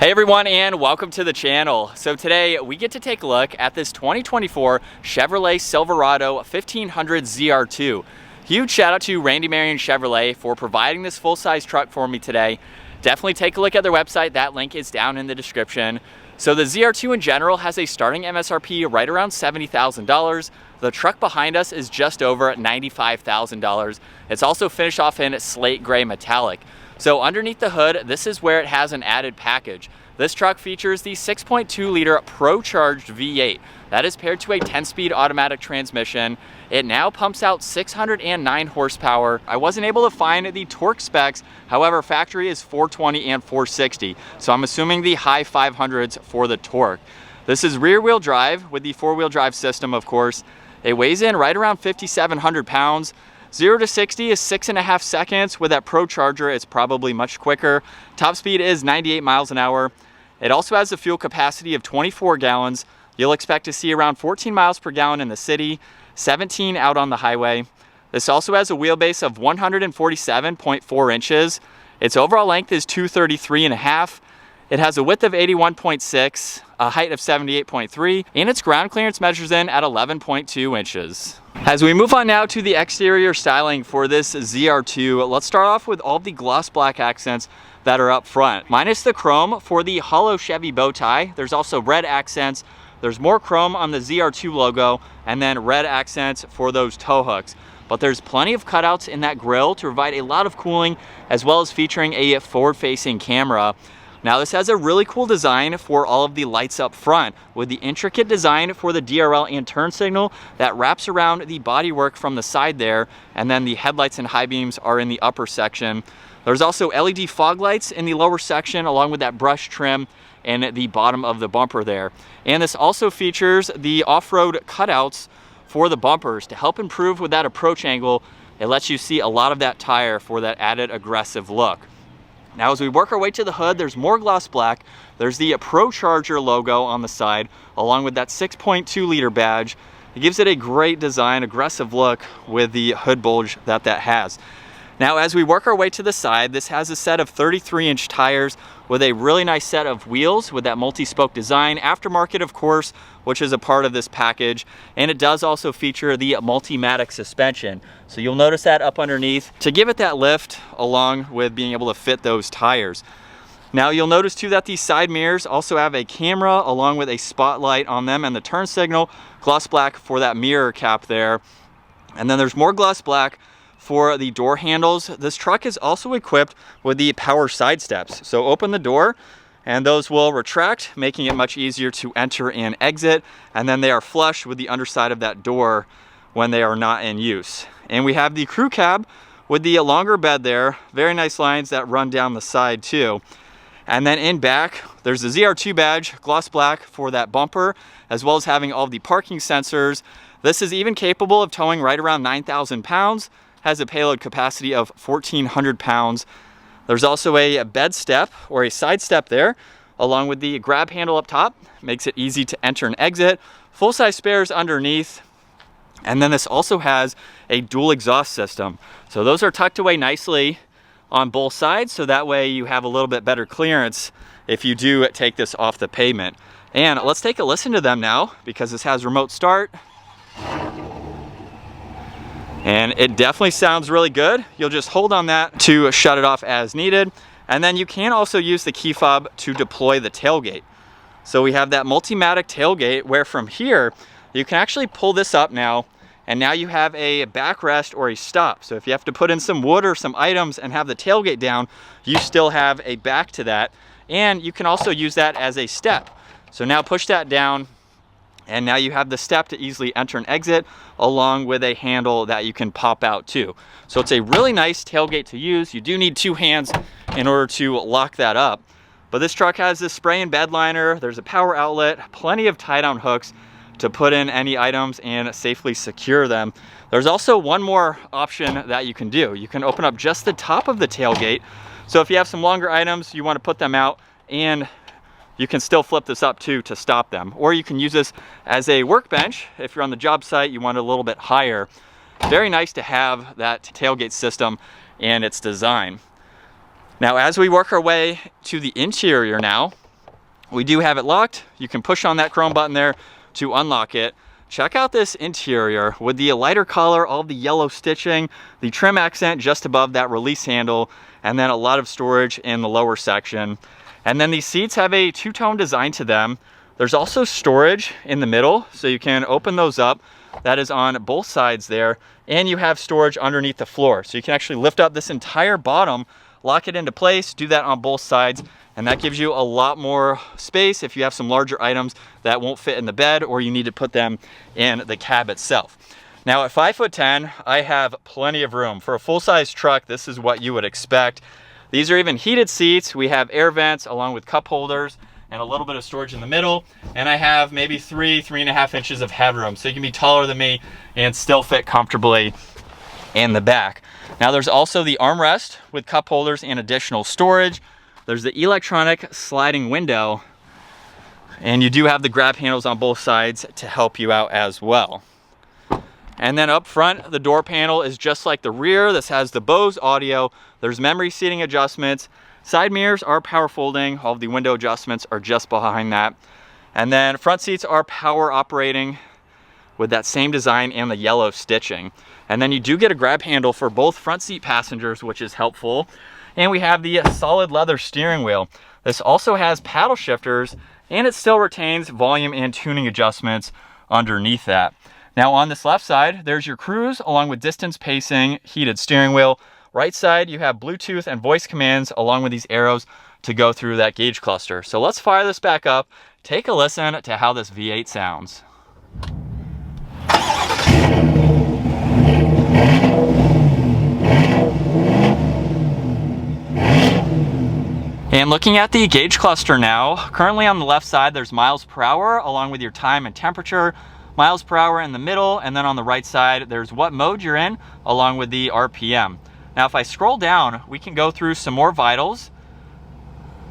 Hey everyone, and welcome to the channel. So today we get to take a look at this 2024 Chevrolet Silverado 1500 ZR2. Huge shout out to Randy Marion Chevrolet for providing this full-size truck for me today. Definitely take a look at their website. That link is down in the description. So the ZR2 in general has a starting MSRP right around $70,000. The truck behind us is just over $95,000. It's also finished off in slate gray metallic. So underneath the hood, this is where it has an added package. This truck features the 6.2 liter Procharged V8. That is paired to a 10-speed automatic transmission. It now pumps out 609 horsepower. I wasn't able to find the torque specs. However, factory is 420 and 460. So I'm assuming the high 500s for the torque. This is rear wheel drive with the 4-wheel drive system, of course. It weighs in right around 5,700 pounds. 0 to 60 is 6.5 seconds. With that Procharger, it's probably much quicker. Top speed is 98 miles an hour. It also has a fuel capacity of 24 gallons. You'll expect to see around 14 miles per gallon in the city, 17 out on the highway. This also has a wheelbase of 147.4 inches. Its overall length is 233.5. It has a width of 81.6, a height of 78.3, and its ground clearance measures in at 11.2 inches. As we move on now to the exterior styling for this ZR2, let's start off with all the gloss black accents that are up front. Minus the chrome for the hollow Chevy bow tie, there's also red accents. There's more chrome on the ZR2 logo, and then red accents for those tow hooks. But there's plenty of cutouts in that grille to provide a lot of cooling, as well as featuring a forward-facing camera. Now this has a really cool design for all of the lights up front, with the intricate design for the DRL and turn signal that wraps around the bodywork from the side there, and then the headlights and high beams are in the upper section. There's also LED fog lights in the lower section, along with that brush trim in the bottom of the bumper there. And this also features the off-road cutouts for the bumpers to help improve with that approach angle. It lets you see a lot of that tire for that added aggressive look. Now as we work our way to the hood, there's more gloss black. There's the Procharger logo on the side, along with that 6.2 liter badge. It gives it a great design, aggressive look with the hood bulge that has. Now as we work our way to the side, this has a set of 33-inch tires with a really nice set of wheels with that multi-spoke design, aftermarket of course, which is a part of this package. And it does also feature the multimatic suspension. So you'll notice that up underneath to give it that lift, along with being able to fit those tires. Now you'll notice too that these side mirrors also have a camera along with a spotlight on them, and the turn signal, gloss black for that mirror cap there. And then there's more gloss black for the door handles. This truck is also equipped with the power side steps. So open the door and those will retract, making it much easier to enter and exit. And then they are flush with the underside of that door when they are not in use. And we have the crew cab with the longer bed there. Very nice lines that run down the side too. And then in back, there's the ZR2 badge, gloss black for that bumper, as well as having all the parking sensors. This is even capable of towing right around 9,000 pounds. Has a payload capacity of 1,400 pounds. There's also a bed step or a side step there, along with the grab handle up top. Makes it easy to enter and exit. Full-size spares underneath. And then this also has a dual exhaust system. So those are tucked away nicely on both sides, so that way you have a little bit better clearance if you do take this off the pavement. And let's take a listen to them now, because this has remote start. And it definitely sounds really good. You'll just hold on that to shut it off as needed. And then you can also use the key fob to deploy the tailgate. So we have that multimatic tailgate where from here, you can actually pull this up now, and now you have a backrest or a stop. So if you have to put in some wood or some items and have the tailgate down, you still have a back to that. And you can also use that as a step. So now push that down, and now you have the step to easily enter and exit, along with a handle that you can pop out too. So it's a really nice tailgate to use. You do need two hands in order to lock that up. But this truck has this spray and bed liner. There's a power outlet, plenty of tie-down hooks to put in any items and safely secure them. There's also one more option that you can do. You can open up just the top of the tailgate. So if you have some longer items, you want to put them out, and you can still flip this up too to stop them. Or you can use this as a workbench. If you're on the job site, you want it a little bit higher. Very nice to have that tailgate system and its design. Now, as we work our way to the interior now, We do have it locked. You can push on that chrome button there to unlock it. Check out this interior with the lighter color, all the yellow stitching, the trim accent just above that release handle, and then a lot of storage in the lower section. And then these seats have a two-tone design to them. There's also storage in the middle, so you can open those up. That is on both sides there. And you have storage underneath the floor. So you can actually lift up this entire bottom, lock it into place, do that on both sides. And that gives you a lot more space if you have some larger items that won't fit in the bed or you need to put them in the cab itself. Now at 5'10", I have plenty of room. For a full-size truck, this is what you would expect. These are even heated seats. We have air vents along with cup holders and a little bit of storage in the middle. And I have maybe 3.5 inches of headroom. So you can be taller than me and still fit comfortably in the back. Now there's also the armrest with cup holders and additional storage. There's the electronic sliding window, and you do have the grab handles on both sides to help you out as well. And then up front, the door panel is just like the rear. This has the Bose audio. There's memory seating adjustments. Side mirrors are power folding. All of the window adjustments are just behind that. And then front seats are power operating with that same design and the yellow stitching. And then you do get a grab handle for both front seat passengers, which is helpful. And we have the solid leather steering wheel. This also has paddle shifters, and it still retains volume and tuning adjustments underneath that. Now on this left side, there's your cruise along with distance pacing, heated steering wheel. Right side, you have Bluetooth and voice commands along with these arrows to go through that gauge cluster. So let's fire this back up, take a listen to how this V8 sounds. And looking at the gauge cluster now, currently on the left side, there's miles per hour along with your time and temperature, miles per hour in the middle, and then on the right side, there's what mode you're in along with the RPM. Now, if I scroll down, we can go through some more vitals.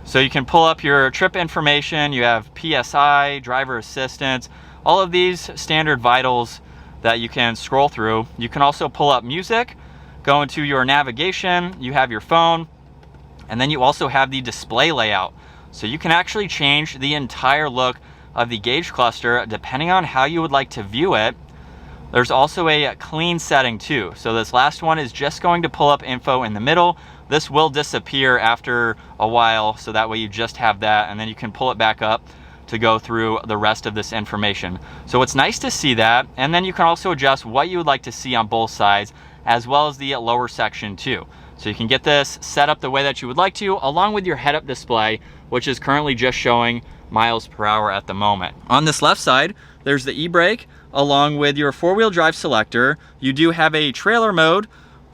So you can pull up your trip information, you have PSI, driver assistance, all of these standard vitals that you can scroll through. You can also pull up music, go into your navigation, you have your phone, and then you also have the display layout. So you can actually change the entire look of the gauge cluster depending on how you would like to view it. There's also a clean setting too. So this last one is just going to pull up info in the middle. This will disappear after a while, so that way you just have that, and then you can pull it back up to go through the rest of this information. So it's nice to see that, and then you can also adjust what you would like to see on both sides, as well as the lower section too. So you can get this set up the way that you would like to, along with your head-up display, which is currently just showing miles per hour at the moment. On this left side, there's the e-brake, along with your four-wheel drive selector. You do have a trailer mode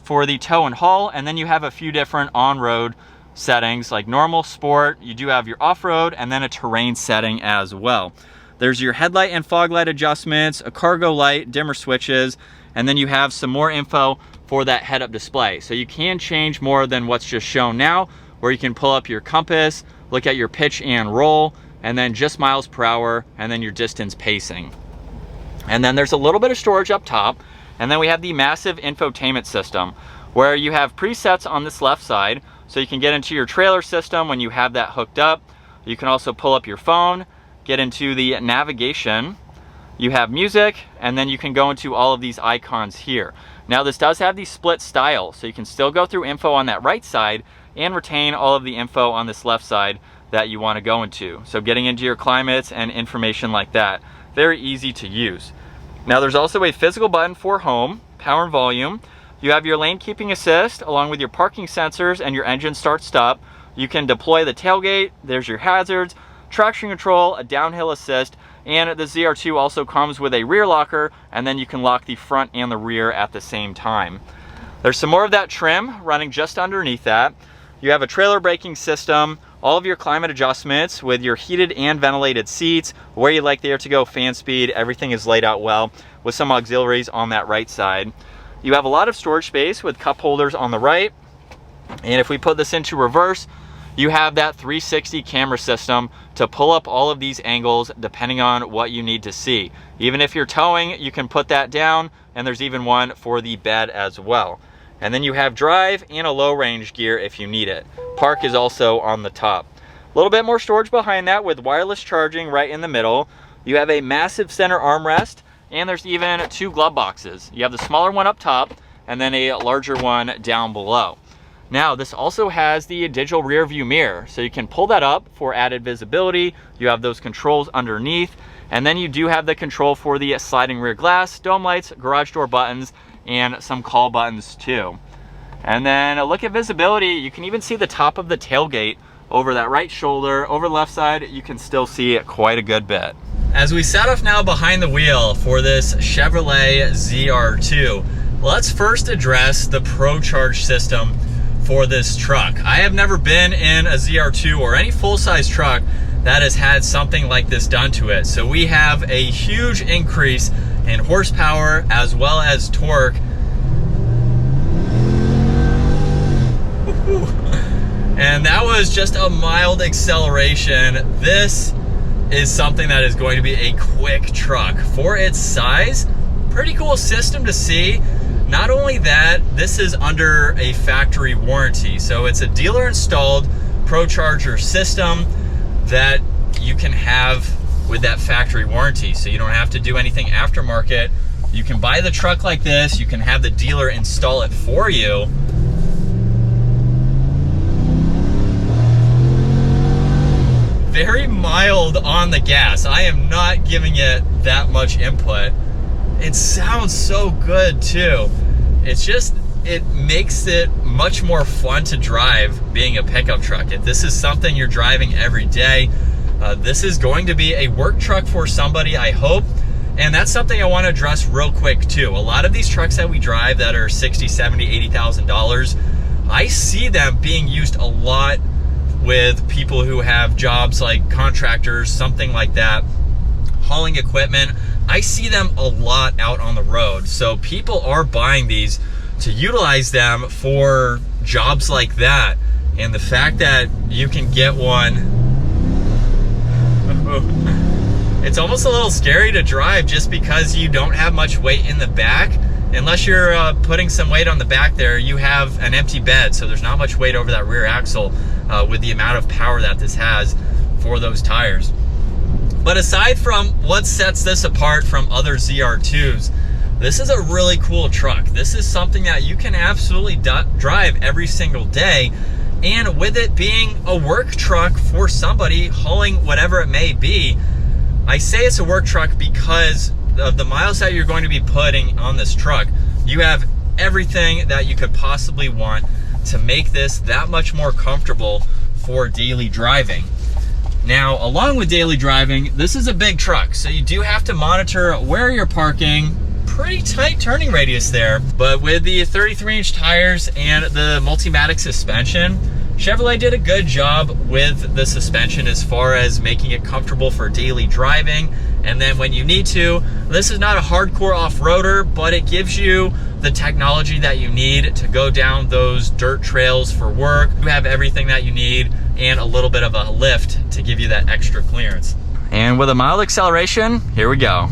for the tow and haul, and then you have a few different on-road settings like normal, sport. You do have your off-road, and then a terrain setting as well. There's your headlight and fog light adjustments, a cargo light, dimmer switches, and then you have some more info for that head-up display. So you can change more than what's just shown now, where you can pull up your compass, look at your pitch and roll, and then just miles per hour, and then your distance pacing. And then there's a little bit of storage up top, and then we have the massive infotainment system, where you have presets on this left side, so you can get into your trailer system when you have that hooked up. You can also pull up your phone, get into the navigation, you have music, and then you can go into all of these icons here. Now this does have the split style, so you can still go through info on that right side and retain all of the info on this left side that you want to go into. So getting into your climates and information like that, very easy to use. Now there's also a physical button for home, power and volume. You have your lane keeping assist along with your parking sensors and your engine start stop. You can deploy the tailgate, there's your hazards, traction control, a downhill assist, and the ZR2 also comes with a rear locker, and then you can lock the front and the rear at the same time. There's some more of that trim running just underneath that. You have a trailer braking system, all of your climate adjustments with your heated and ventilated seats, where you like the air to go, fan speed, everything is laid out well with some auxiliaries on that right side. You have a lot of storage space with cup holders on the right. And if we put this into reverse, you have that 360 camera system to pull up all of these angles depending on what you need to see. Even if you're towing, you can put that down, and there's even one for the bed as well. And then you have drive and a low range gear if you need it. Park is also on the top. little bit more storage behind that with wireless charging right in the middle. You have a massive center armrest, and there's even 2 glove boxes. You have the smaller one up top and then a larger one down below. Now, this also has the digital rear view mirror, so you can pull that up for added visibility. You have those controls underneath, and then you do have the control for the sliding rear glass, dome lights, garage door buttons, and some call buttons too. And then a look at visibility. You can even see the top of the tailgate over that right shoulder. Over the left side, you can still see quite a good bit. As we set off now behind the wheel for this Chevrolet ZR2, let's first address the Procharged system for this truck. I have never been in a ZR2 or any full-size truck that has had something like this done to it. So we have a huge increase in horsepower as well as torque. And that was just a mild acceleration. This is something that is going to be a quick truck. For its size, pretty cool system to see. Not only that, this is under a factory warranty. So it's a dealer installed Procharger system that you can have with that factory warranty. So you don't have to do anything aftermarket. You can buy the truck like this. You can have the dealer install it for you. Very mild on the gas. I am not giving it that much input. It sounds so good too. It's just, it makes it much more fun to drive being a pickup truck. If this is something you're driving every day, this is going to be a work truck for somebody, I hope. And that's something I want to address real quick too. A lot of these trucks that we drive that are $60,000, $70,000, $80,000, I see them being used a lot with people who have jobs like contractors, something like that, hauling equipment. I see them a lot out on the road. So people are buying these to utilize them for jobs like that. And the fact that you can get one, it's almost a little scary to drive just because you don't have much weight in the back. Unless you're putting some weight on the back there, you have an empty bed, so there's not much weight over that rear axle with the amount of power that this has for those tires. But aside from what sets this apart from other ZR2s, this is a really cool truck. This is something that you can absolutely drive every single day. And with it being a work truck for somebody hauling whatever it may be, I say it's a work truck because of the miles that you're going to be putting on this truck. You have everything that you could possibly want to make this that much more comfortable for daily driving. Now, along with daily driving, this is a big truck, so you do have to monitor where you're parking. Pretty tight turning radius there, but with the 33-inch tires and the multimatic suspension, Chevrolet did a good job with the suspension as far as making it comfortable for daily driving. And then when you need to, this is not a hardcore off-roader, but it gives you the technology that you need to go down those dirt trails for work. You have everything that you need and a little bit of a lift to give you that extra clearance. And with a mild acceleration, here we go.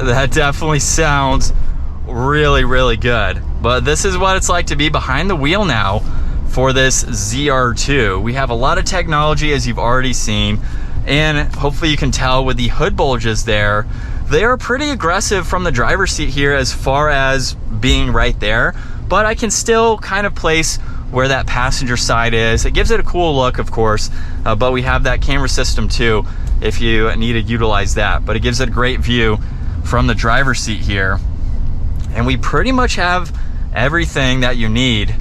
That definitely sounds really, really good. But this is what it's like to be behind the wheel now for this ZR2. We have a lot of technology, as you've already seen, and hopefully you can tell with the hood bulges there, they are pretty aggressive from the driver's seat here as far as being right there, but I can still kind of place where that passenger side is. It gives it a cool look, of course, but we have that camera system too if you need to utilize that, but it gives it a great view from the driver's seat here. And we pretty much have everything that you need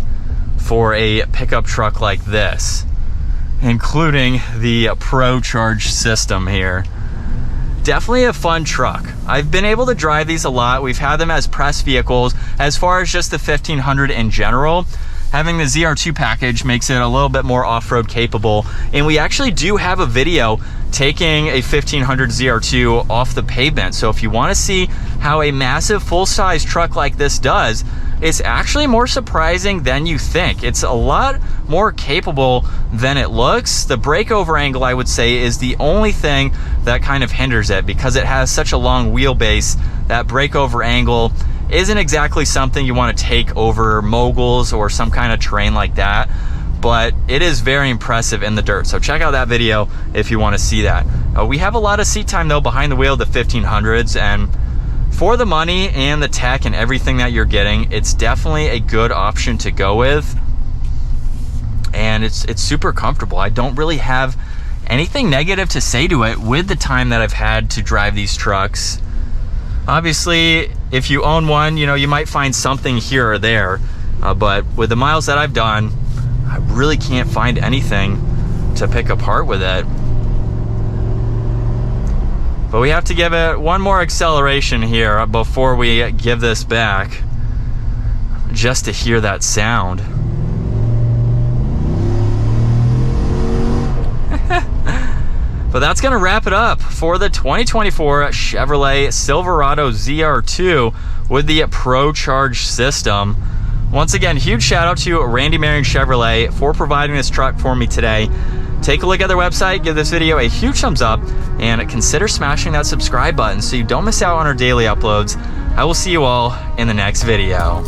for a pickup truck like this, including the Procharged system here. Definitely a fun truck. I've been able to drive these a lot. We've had them as press vehicles. As far as just the 1500 in general, having the ZR2 package makes it a little bit more off-road capable. And we actually do have a video taking a 1500 ZR2 off the pavement. So if you want to see how a massive full-size truck like this does, it's actually more surprising than you think. It's a lot more capable than it looks. The breakover angle, I would say, is the only thing that kind of hinders it because it has such a long wheelbase. That breakover angle Isn't exactly something you want to take over moguls or some kind of terrain like that, but it is very impressive in the dirt. So check out that video if you want to see that. We have a lot of seat time though behind the wheel of the 1500s, and for the money and the tech and everything that you're getting, it's definitely a good option to go with. And it's super comfortable. I don't really have anything negative to say to it with the time that I've had to drive these trucks. Obviously, if you own one, you know, you might find something here or there, but with the miles that I've done, I really can't find anything to pick apart with it. But we have to give it one more acceleration here before we give this back, just to hear that sound. But that's gonna wrap it up for the 2024 Chevrolet Silverado ZR2 with the Procharged system. Once again, huge shout out to Randy Marion Chevrolet for providing this truck for me today. Take a look at their website, give this video a huge thumbs up, and consider smashing that subscribe button so you don't miss out on our daily uploads. I will see you all in the next video.